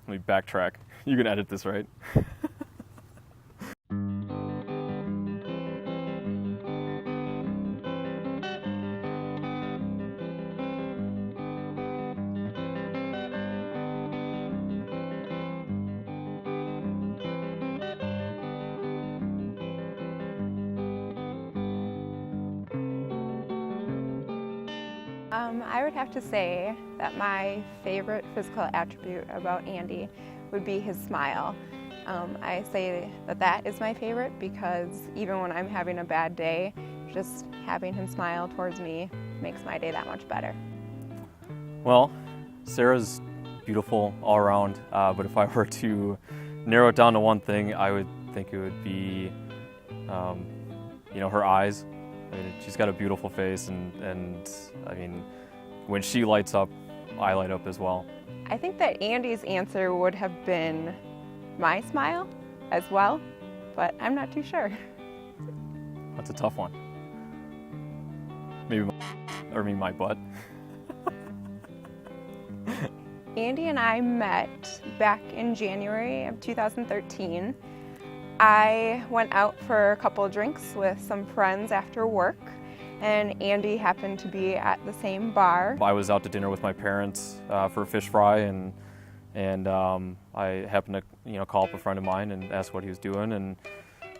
let me backtrack. You can edit this, right? I would have to say that my favorite physical attribute about Andy would be his smile. I say that that is my favorite because even when I'm having a bad day, just having him smile towards me makes my day that much better. Well, Sarah's beautiful all around, but if I were to narrow it down to one thing, I would think it would be, her eyes. I mean, she's got a beautiful face, and I mean, when she lights up, I light up as well. I think that Andy's answer would have been my smile as well, but I'm not too sure. That's a tough one. Maybe my butt. Andy and I met back in January of 2013. I went out for a couple of drinks with some friends after work, and Andy happened to be at the same bar. I was out to dinner with my parents for a fish fry, and I happened to call up a friend of mine and ask what he was doing,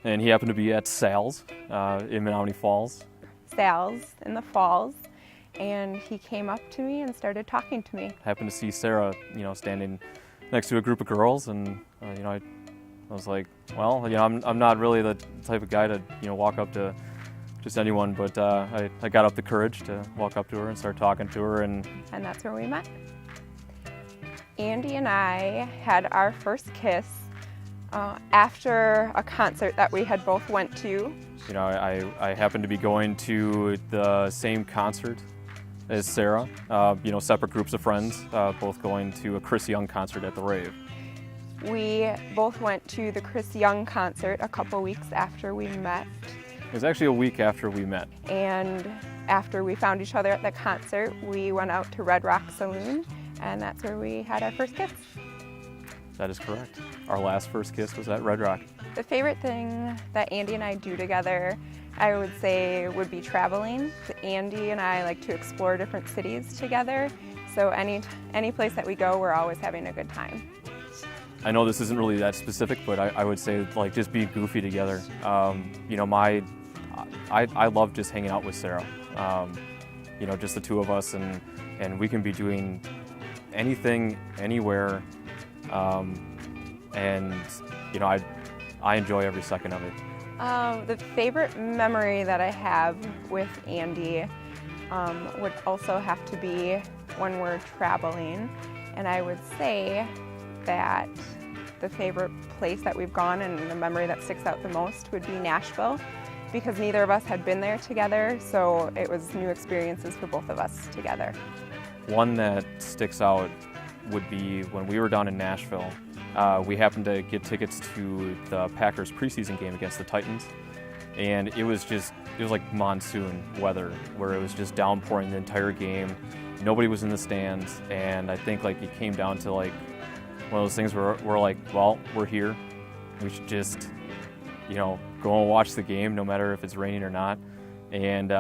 and he happened to be at Sal's in Menominee Falls. Sal's in the Falls, and he came up to me and started talking to me. Happened to see Sarah, standing next to a group of girls, and I was like, well, I'm not really the type of guy to walk up to just anyone, but I got up the courage to walk up to her and start talking to her, and that's where we met. Andy and I had our first kiss after a concert that we had both went to. I happened to be going to the same concert as Sarah, separate groups of friends, both going to a Chris Young concert at the Rave. We both went to the Chris Young concert a couple weeks after we met. It was actually a week after we met. And after we found each other at the concert, we went out to Red Rock Saloon, and that's where we had our first kiss. That is correct. Our last first kiss was at Red Rock. The favorite thing that Andy and I do together, I would say, would be traveling. Andy and I like to explore different cities together, so any place that we go, we're always having a good time. I know this isn't really that specific, but I would say just being goofy together. I love just hanging out with Sarah. Just the two of us, and we can be doing anything, anywhere, and I enjoy every second of it. The favorite memory that I have with Andy would also have to be when we're traveling, and I would say that the favorite place that we've gone and the memory that sticks out the most would be Nashville, because neither of us had been there together, so it was new experiences for both of us together. One that sticks out would be when we were down in Nashville. We happened to get tickets to the Packers preseason game against the Titans, and it was like monsoon weather, where it was just downpouring the entire game. Nobody was in the stands, and I think it came down to one of those things where we're like, well, we're here. We should just, go and watch the game, no matter if it's raining or not. And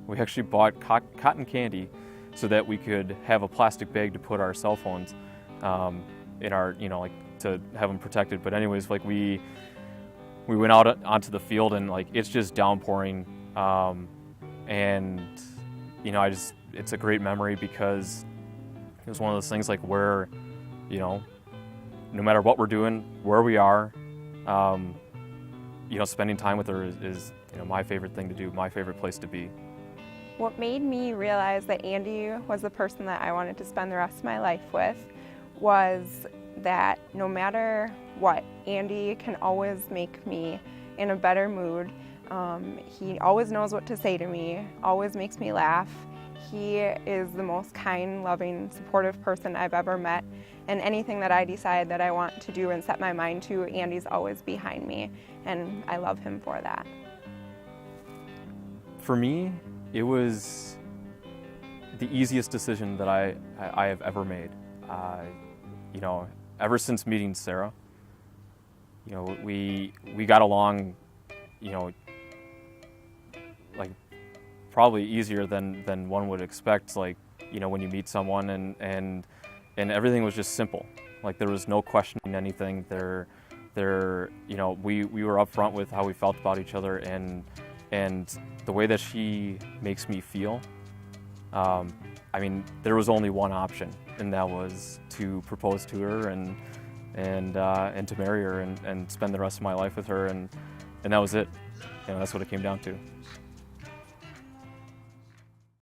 we actually bought cotton candy so that we could have a plastic bag to put our cell phones in our, to have them protected. But anyways, we went out onto the field, and it's just downpouring, and it's a great memory because it was one of those things where, no matter what we're doing, where we are, spending time with her is my favorite thing to do, my favorite place to be. What made me realize that Andy was the person that I wanted to spend the rest of my life with was that no matter what, Andy can always make me in a better mood. He always knows what to say to me, always makes me laugh. He is the most kind, loving, supportive person I've ever met, and anything that I decide that I want to do and set my mind to, Andy's always behind me, and I love him for that. For me, it was the easiest decision that I have ever made. ever since meeting Sara, you know, we got along, you know, like probably easier than one would expect. Like, you know, when you meet someone and everything was just simple. Like there was no questioning anything. You know, we were upfront with how we felt about each other, and the way that she makes me feel. I mean, there was only one option, and that was to propose to her and to marry her and spend the rest of my life with her, and that was it. You know, that's what it came down to.